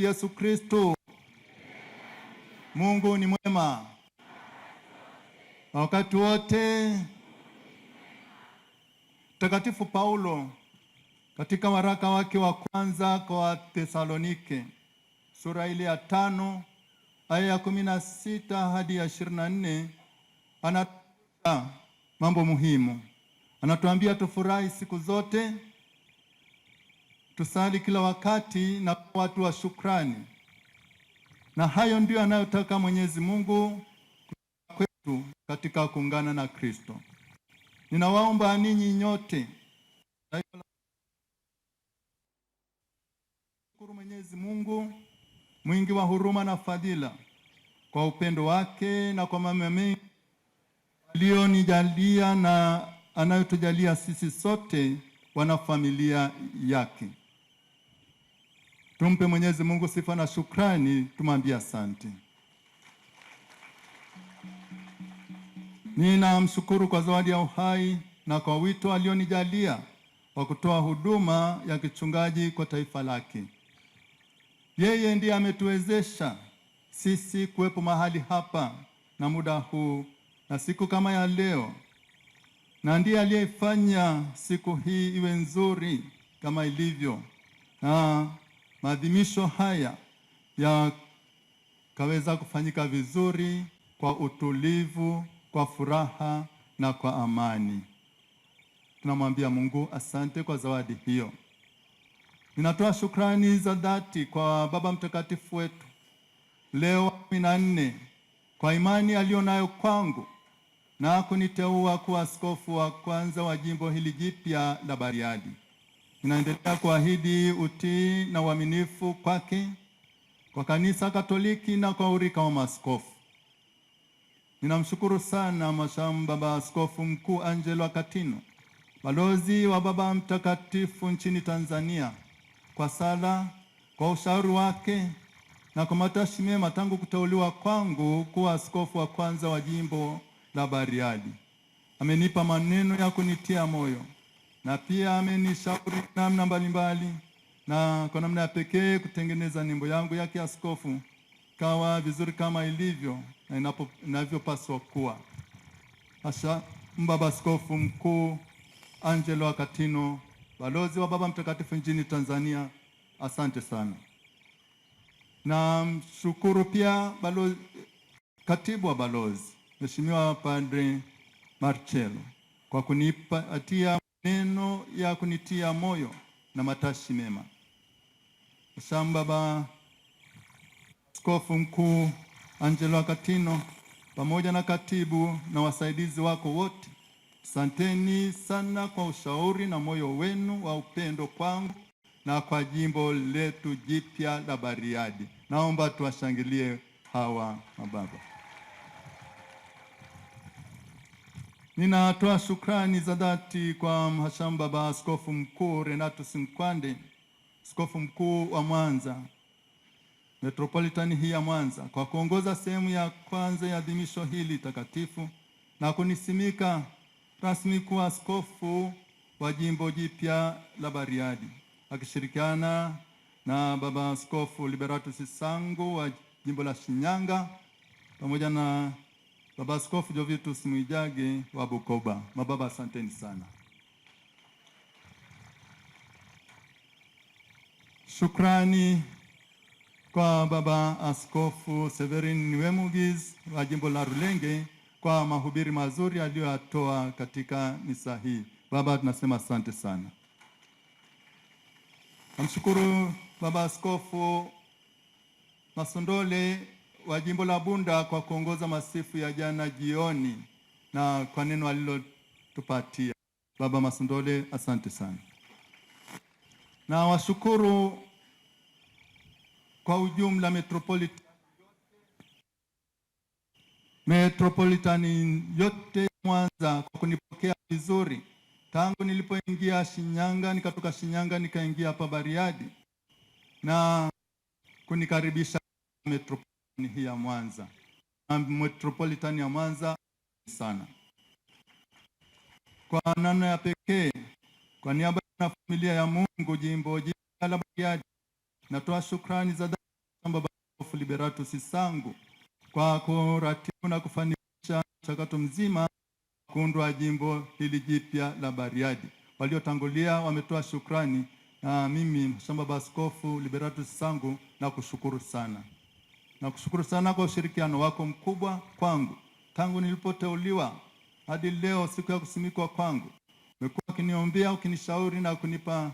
Tumsifu Yesu Kristo. Mungu ni mwema wakati wote. Mtakatifu Paulo katika waraka wake wa kwanza kwa Thesalonike sura ile ya 5 aya ya 16 hadi ya 24 anatuambia mambo muhimu. Anatuambia tufurahi siku zote, tusali kila wakati na watu wa shukrani. Na hayo ndio anayotaka Mwenyezi Mungu kwetu katika kuungana na Kristo. Ninawaomba ninyi nyote shukuru Mwenyezi Mungu mwingi wa huruma na fadhila kwa upendo wake na kwa mema mengi alionijalia na anayotujalia sisi sote wanafamilia yake. Tumpe Mwenyezi Mungu sifa na shukrani, tumwambie asante. Ninamshukuru kwa zawadi ya uhai na kwa wito alionijalia wa kutoa huduma ya kichungaji kwa taifa lake. Yeye ndiye ametuwezesha sisi kuwepo mahali hapa na muda huu na siku kama ya leo, na ndiye aliyefanya siku hii iwe nzuri kama ilivyo, na maadhimisho haya yakaweza kufanyika vizuri kwa utulivu, kwa furaha na kwa amani. Tunamwambia Mungu asante kwa zawadi hiyo. Ninatoa shukrani za dhati kwa Baba Mtakatifu wetu Leo 14 kwa imani aliyonayo kwangu na kuniteua kuwa askofu wa kwanza wa jimbo hili jipya la Bariadi. Ninaendelea kuahidi utii na uaminifu kwake, kwa Kanisa Katoliki na kwa urika wa maaskofu. Ninamshukuru sana Mhashamu Baba Askofu Mkuu Angelo Akatino, balozi wa Baba Mtakatifu nchini Tanzania, kwa sala, kwa ushauri wake na kwa matashi mema tangu kuteuliwa kwangu kuwa askofu wa kwanza wa jimbo la Bariadi. Amenipa maneno ya kunitia moyo na pia amenishauri namna mbalimbali, na kwa namna ya pekee kutengeneza nembo yangu ya kiaskofu kawa vizuri kama ilivyo na inavyopaswa kuwa. Asha Baba Askofu Mkuu Angelo Akatino, balozi wa Baba Mtakatifu nchini Tanzania, asante sana. Na mshukuru pia katibu wa balozi Mheshimiwa Padre Marcello kwa kunipatia neno ya kunitia moyo na matashi mema. Baba Askofu Mkuu Angelo Akatino pamoja na katibu na wasaidizi wako wote, asanteni sana kwa ushauri na moyo wenu wa upendo kwangu na kwa jimbo letu jipya la Bariadi. Naomba tuwashangilie hawa mababa. Ninatoa shukrani za dhati kwa Mhashamu Baba Askofu Mkuu Renatus Nkwande, askofu mkuu wa Mwanza, Metropolitani hii ya Mwanza, kwa kuongoza sehemu ya kwanza ya adhimisho hili takatifu na kunisimika rasmi kuwa askofu wa jimbo jipya la Bariadi, akishirikiana na Baba Askofu Liberatus Sangu wa jimbo la Shinyanga pamoja na Baba Askofu Jovitus Mwijage wa Bukoba. Mababa, asanteni sana. Shukrani kwa Baba Askofu Severin Niwemugiz wa jimbo la Rulenge kwa mahubiri mazuri aliyoyatoa katika misa hii. Baba, tunasema asante sana. Namshukuru Baba Askofu Masondole wa jimbo la Bunda kwa kuongoza masifu ya jana jioni na kwa neno alilotupatia. Baba Masondole, asante sana. Na washukuru kwa ujumla Metropolitani yote Mwanza kwa kunipokea vizuri tangu nilipoingia Shinyanga, nikatoka Shinyanga nikaingia hapa Bariadi na kunikaribisha Metropolitani hii ya Mwanza. Metropolitani ya Mwanza sana. Kwa namna ya pekee, kwa niaba ya familia ya Mungu jimbo jipya la Bariadi, natoa shukrani za Askofu Liberatus Sangu kwa kuratibu na kufanikisha mchakato mzima kuundwa jimbo hili jipya la Bariadi. Waliotangulia wametoa shukrani, na mimi Mhashamu Baba Askofu Liberatus Sangu nakushukuru sana. Nakushukuru sana kwa ushirikiano wako mkubwa kwangu tangu nilipoteuliwa hadi leo, siku ya kusimikwa kwangu. Umekuwa ukiniombea, ukinishauri na kunipa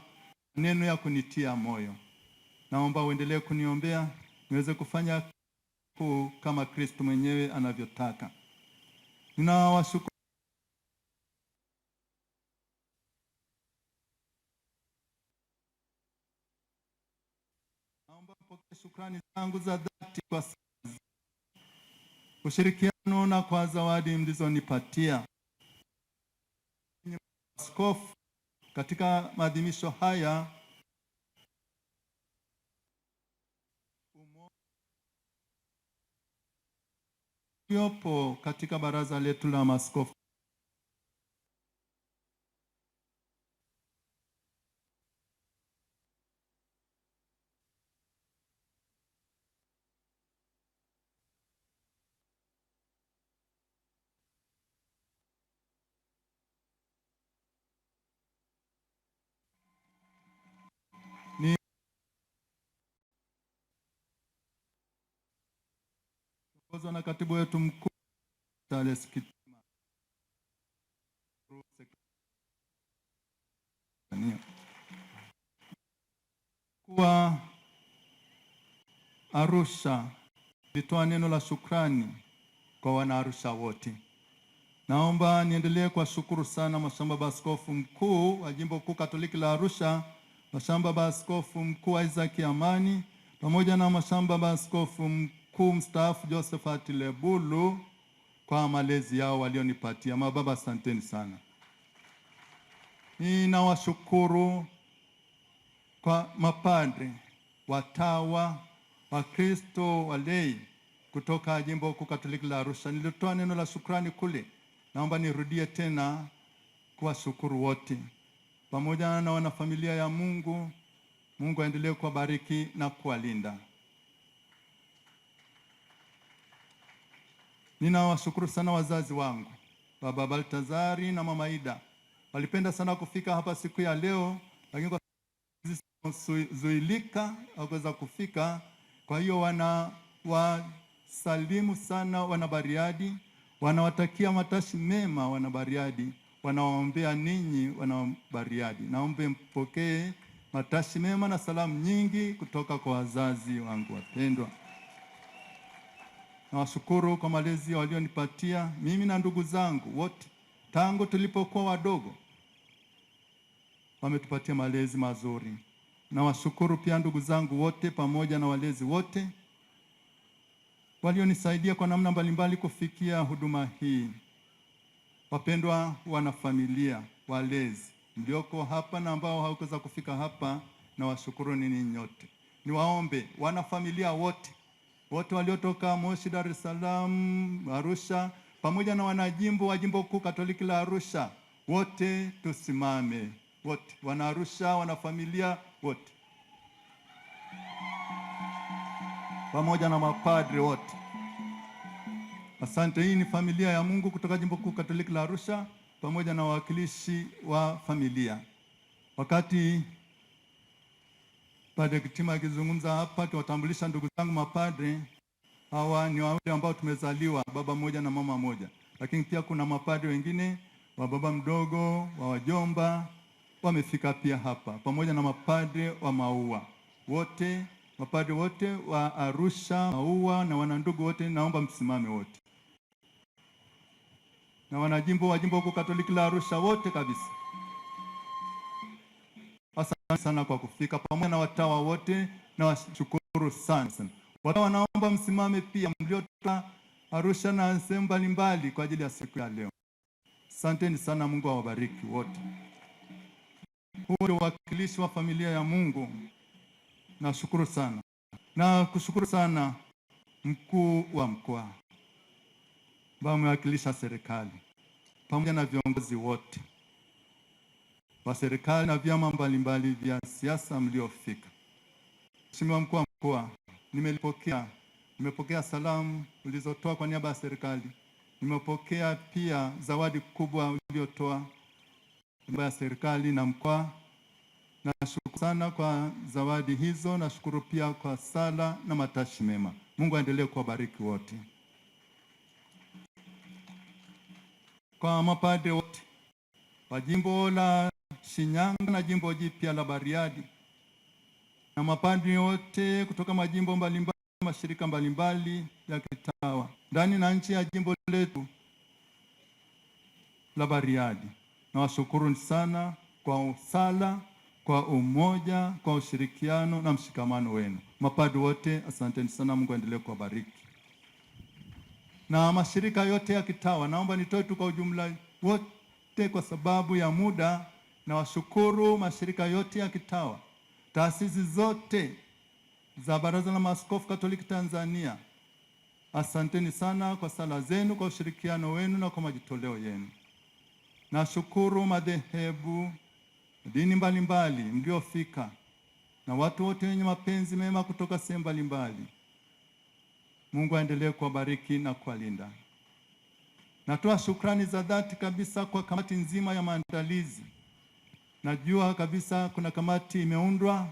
neno ya kunitia moyo. Naomba uendelee kuniombea niweze kufanya kama Kristo mwenyewe anavyotaka. Ninawashukuru. Naomba mpokee shukrani zangu za dhati kwa ushirikiano na kwa zawadi mlizonipatia. Askofu, katika maadhimisho haya yopo katika baraza letu la maaskofu ongozwa na katibu wetu mkuu Charles Kitima. Kwa Arusha nilitoa neno la shukrani kwa wana Arusha wote. Naomba niendelee kuwashukuru sana Mhashamu Baba Askofu Mkuu wa Jimbo Kuu Katoliki la Arusha, Mhashamu Baba Askofu Mkuu Isaac Amani, pamoja na Mhashamu Baba Askofu Mkuu mstaafu Josephat Lebulu kwa malezi yao walionipatia. Mababa, asanteni sana. Ninawashukuru kwa mapadre, watawa, Wakristo, walei kutoka Jimbo Kuu Katoliki la Arusha. Nilitoa neno la shukrani kule. Naomba nirudie tena kuwashukuru wote, pamoja na wanafamilia ya Mungu. Mungu aendelee kuwabariki na kuwalinda. Ninawashukuru sana wazazi wangu, Baba Baltazari na Mama Ida. Walipenda sana kufika hapa siku ya leo, lakini kwa zuilika hawakuweza kufika. Kwa hiyo wasalimu sana wana Bariadi, wanawatakia matashi mema wana Bariadi, wanawaombea ninyi wana Bariadi. Naombe mpokee matashi mema na salamu nyingi kutoka kwa wazazi wangu wapendwa. Nawashukuru kwa malezi walionipatia mimi na ndugu zangu wote tangu tulipokuwa wadogo. Wametupatia malezi mazuri. Nawashukuru pia ndugu zangu wote pamoja na walezi wote walionisaidia kwa namna mbalimbali kufikia huduma hii. Wapendwa wanafamilia, walezi mlioko hapa na ambao hawakuweza kufika hapa, nawashukuru ninyi nyote. Niwaombe wanafamilia wote waliotoka Moshi, Dar es Salaam, Arusha, pamoja na wanajimbo wa Jimbo Kuu Katoliki la Arusha, wote tusimame. Wote wana Arusha, wanafamilia wote, pamoja na mapadri wote. Asante. Hii ni familia ya Mungu kutoka Jimbo Kuu Katoliki la Arusha pamoja na wawakilishi wa familia. Wakati Padre Kitima akizungumza hapa akiwatambulisha ndugu zangu mapadre, hawa ni wale ambao tumezaliwa baba mmoja na mama moja, lakini pia kuna mapadre wengine wa baba mdogo, wa wajomba wamefika pia hapa, pamoja na mapadre wa Maua wote, mapadre wote wa Arusha, Maua na wanandugu wote, naomba msimame wote, na wanajimbo wa Jimbo Kuu Katoliki la Arusha wote kabisa. Asante sana kwa kufika, pamoja na watawa wote, na washukuru sana. Watawa naomba msimame pia, mliotoka Arusha na sehemu mbalimbali kwa ajili ya siku ya leo. Asanteni sana, Mungu awabariki wote. Huu ndio uwakilishi wa familia ya Mungu. Nashukuru sana. Na kushukuru sana mkuu wa mkoa ambao amewakilisha serikali pamoja na viongozi wote wa serikali na vyama mbalimbali vya siasa mliofika. Mheshimiwa mkuu wa mkoa, nimelipokea Nimepokea salamu ulizotoa kwa niaba ya serikali. Nimepokea pia zawadi kubwa uliotoa kwa niaba ya serikali na mkoa. Nashukuru sana kwa zawadi hizo. Nashukuru pia kwa sala na matashi mema. Mungu aendelee kuwabariki wote. Kwa mapadre wote wa jimbo la Shinyanga na jimbo jipya la Bariadi na mapadri wote kutoka majimbo mbalimbali, mashirika mbalimbali ya kitawa ndani na nchi ya jimbo letu la Bariadi, na washukuru sana kwa sala, kwa umoja, kwa ushirikiano na mshikamano wenu. Mapadri wote asanteni sana, Mungu aendelee kuwabariki. Na mashirika yote ya kitawa, naomba nitoe tu kwa ujumla wote kwa sababu ya muda, na washukuru mashirika yote ya kitawa, taasisi zote za Baraza la Maaskofu Katoliki Tanzania. Asanteni sana kwa sala zenu, kwa ushirikiano wenu na kwa majitoleo yenu. Nashukuru madhehebu, dini mbalimbali mliofika na watu wote wenye mapenzi mema kutoka sehemu mbalimbali. Mungu aendelee kuwabariki na kuwalinda. Natoa shukrani za dhati kabisa kwa kamati nzima ya maandalizi. Najua kabisa kuna kamati imeundwa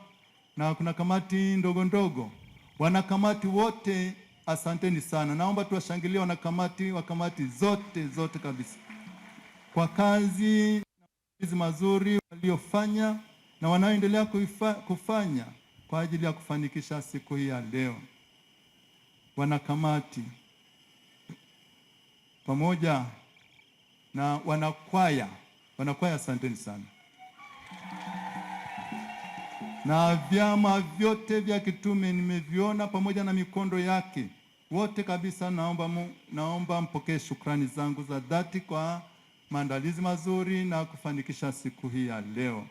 na kuna kamati ndogo ndogo. Wanakamati wote asanteni sana. Naomba tuwashangilie wanakamati wa kamati zote kabisa kwa kazi mazuri waliofanya na wanaoendelea kufanya kwa ajili ya kufanikisha siku hii ya leo. Wanakamati pamoja na wanakwaya asanteni sana. Na vyama vyote vya kitume nimeviona pamoja na mikondo yake. Wote kabisa naomba mpokee shukrani zangu za dhati kwa maandalizi mazuri na kufanikisha siku hii ya leo.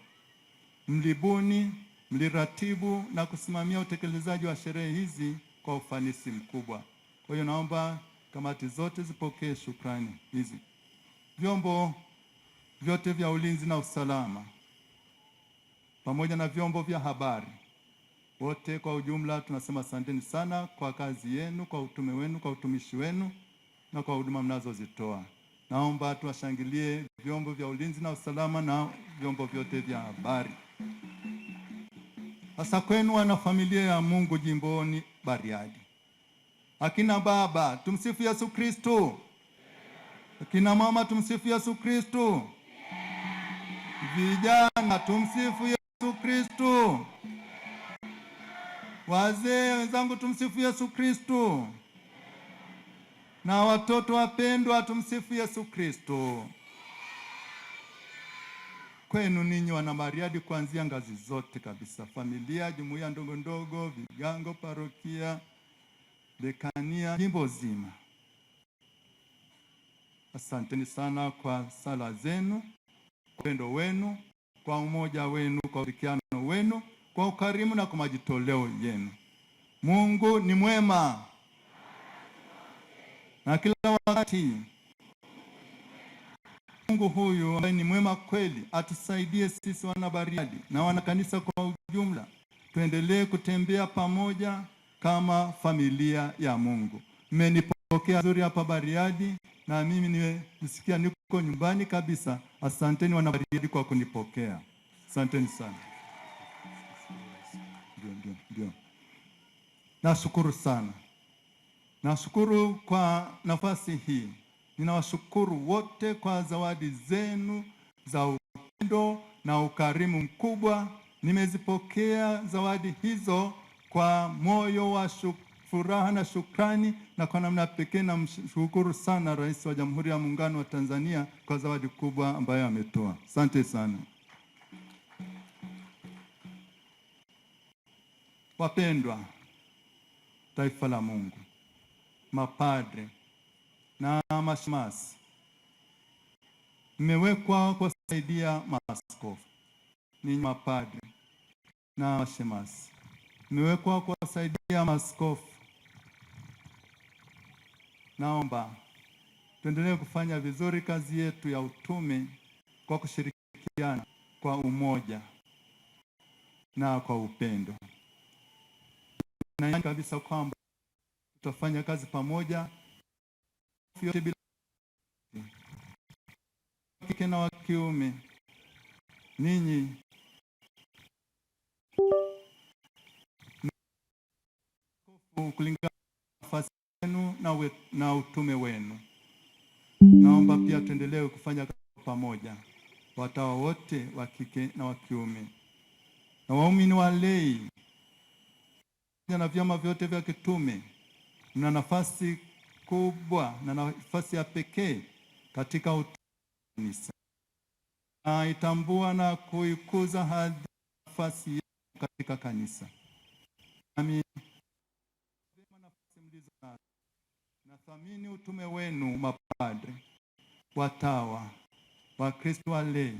Mlibuni, mliratibu na kusimamia utekelezaji wa sherehe hizi kwa ufanisi mkubwa. Kwa hiyo naomba kamati zote zipokee shukrani hizi. Vyombo vyote vya ulinzi na usalama pamoja na vyombo vya habari, wote kwa ujumla tunasema asanteni sana kwa kazi yenu, kwa utume wenu, kwa utumishi wenu na kwa huduma mnazozitoa. Naomba tuwashangilie vyombo vya ulinzi na usalama na vyombo vyote vya habari. Hasa kwenu wana familia ya Mungu jimboni Bariadi. Akina baba, tumsifu Yesu Kristo. Akina mama, tumsifu Yesu Kristo. Vijana, tumsifu Yesu Kristo. Wazee wenzangu, tumsifu Yesu Kristo. Na watoto wapendwa, tumsifu Yesu Kristo. Kwenu ninyi wana Bariadi kuanzia ngazi zote kabisa, familia, jumuiya ndogo ndogo, vigango, parokia, dekania, jimbo zima. Asanteni sana kwa sala zenu, kwa upendo wenu, kwa umoja wenu, kwa ushirikiano wenu, kwa ukarimu na kwa majitoleo yenu. Mungu ni mwema na kila wakati. Mungu huyu ambaye ni mwema kweli atusaidie sisi wana Bariadi na wana kanisa kwa ujumla, tuendelee kutembea pamoja kama familia ya Mungu. Mmenipokea vizuri hapa Bariadi na mimi nimesikia niko nyumbani kabisa. Asanteni wana Bariadi kwa kunipokea. Asanteni sana. Ndio. Nashukuru sana. Nashukuru kwa nafasi hii. Ninawashukuru wote kwa zawadi zenu za upendo na ukarimu mkubwa. Nimezipokea zawadi hizo kwa moyo wa furaha na shukrani, na kwa namna pekee namshukuru sana Rais wa Jamhuri ya Muungano wa Tanzania kwa zawadi kubwa ambayo ametoa. Asante sana. Wapendwa taifa la Mungu, mapadre na mashemasi, mmewekwa kusaidia maaskofu. Ninyi mapadre na mashemasi mmewekwa kusaidia maaskofu. Naomba tuendelee kufanya vizuri kazi yetu ya utume kwa kushirikiana kwa umoja na kwa upendo. Na kabisa kwamba tutafanya kazi pamoja, bila kike na wa kiume. Ninyi kulingana na nafasi yenu na utume wenu. Naomba pia tuendelee kufanya kazi pamoja, watawa wote wa kike na wa kiume na waumini walei na vyama vyote vya kitume. Mna nafasi kubwa na nafasi ya pekee katika kanisa. Naitambua na kuikuza hadhi nafasi yenu katika kanisa. Nami nafasi mlizo nazo, nathamini utume wenu, mapadre, watawa, Wakristo walei,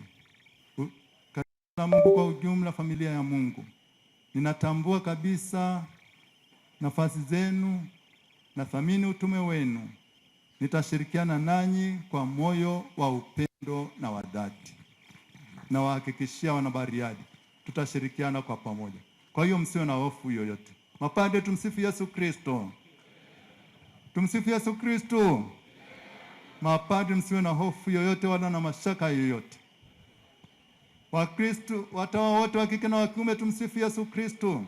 kanisa Mungu kwa ujumla, familia ya Mungu. Ninatambua kabisa nafasi zenu, nathamini utume wenu. Nitashirikiana nanyi kwa moyo wa upendo na wa dhati. Na wahakikishia wanabariadi, tutashirikiana kwa pamoja. Kwa hiyo msiwe na hofu yoyote. Mapadre, tumsifu Yesu Kristo. Tumsifu Yesu Kristo. Mapadre, msiwe na hofu yoyote wala na mashaka yoyote. Wakristo, watawa wote wa kike na wa kiume, tumsifu Yesu Kristo.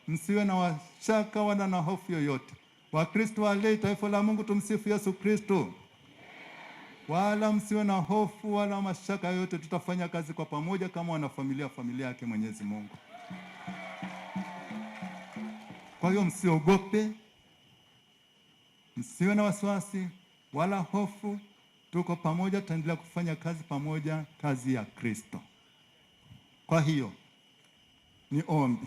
Msiwe na washaka wala na hofu yoyote. Wakristo walei, taifa la Mungu, tumsifu Yesu Kristo. Wala msiwe na hofu wala mashaka yoyote. Tutafanya kazi kwa pamoja kama wanafamilia, familia yake Mwenyezi Mungu. Kwa hiyo msiogope, msiwe na wasiwasi wala hofu. Tuko pamoja, tutaendelea kufanya kazi pamoja, kazi ya Kristo. Kwa hiyo ni ombi.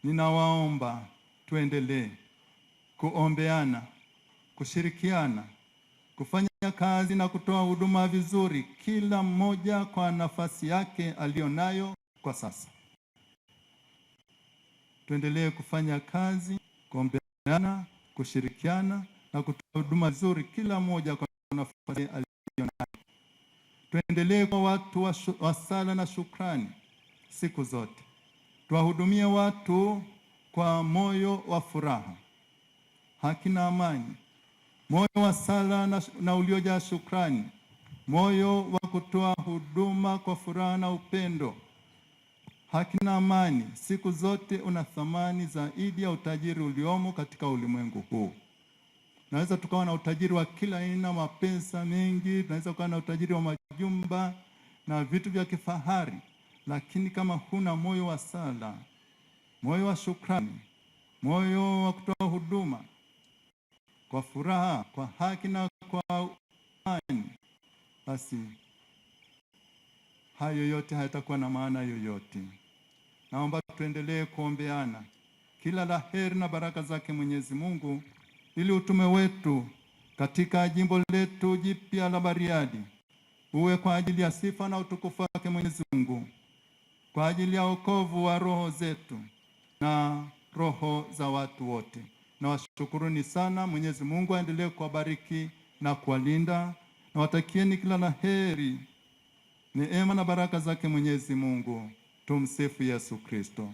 Ninawaomba tuendelee kuombeana, kushirikiana, kufanya kazi na kutoa huduma vizuri, kila mmoja kwa nafasi yake alionayo kwa sasa. Tuendelee kufanya kazi, kuombeana, kushirikiana na kutoa huduma vizuri, kila mmoja kwa nafasi alionayo. Tuendelee kwa watu wa sala na shukrani siku zote. Tuwahudumie watu kwa moyo wa furaha, haki na amani, moyo wa sala na uliojaa shukrani, moyo wa kutoa huduma kwa furaha na upendo. Haki na amani siku zote una thamani zaidi ya utajiri uliomo katika ulimwengu huu. Naweza tukawa na utajiri wa kila aina, mapesa mengi, tunaweza kuwa na utajiri wa majumba na vitu vya kifahari, lakini kama huna moyo wa sala, moyo wa shukrani, moyo wa kutoa huduma kwa furaha, kwa haki na kwa amani, basi hayo yote hayatakuwa na maana yoyote. Naomba tuendelee kuombeana kila la heri na baraka zake Mwenyezi Mungu, ili utume wetu katika jimbo letu jipya la Bariadi uwe kwa ajili ya sifa na utukufu wake Mwenyezi Mungu, kwa ajili ya wokovu wa roho zetu na roho za watu wote. Na washukuruni sana. Mwenyezi Mungu aendelee kuwabariki na kuwalinda, na watakieni kila la heri, neema na baraka zake Mwenyezi Mungu. Tumsifu Yesu Kristo.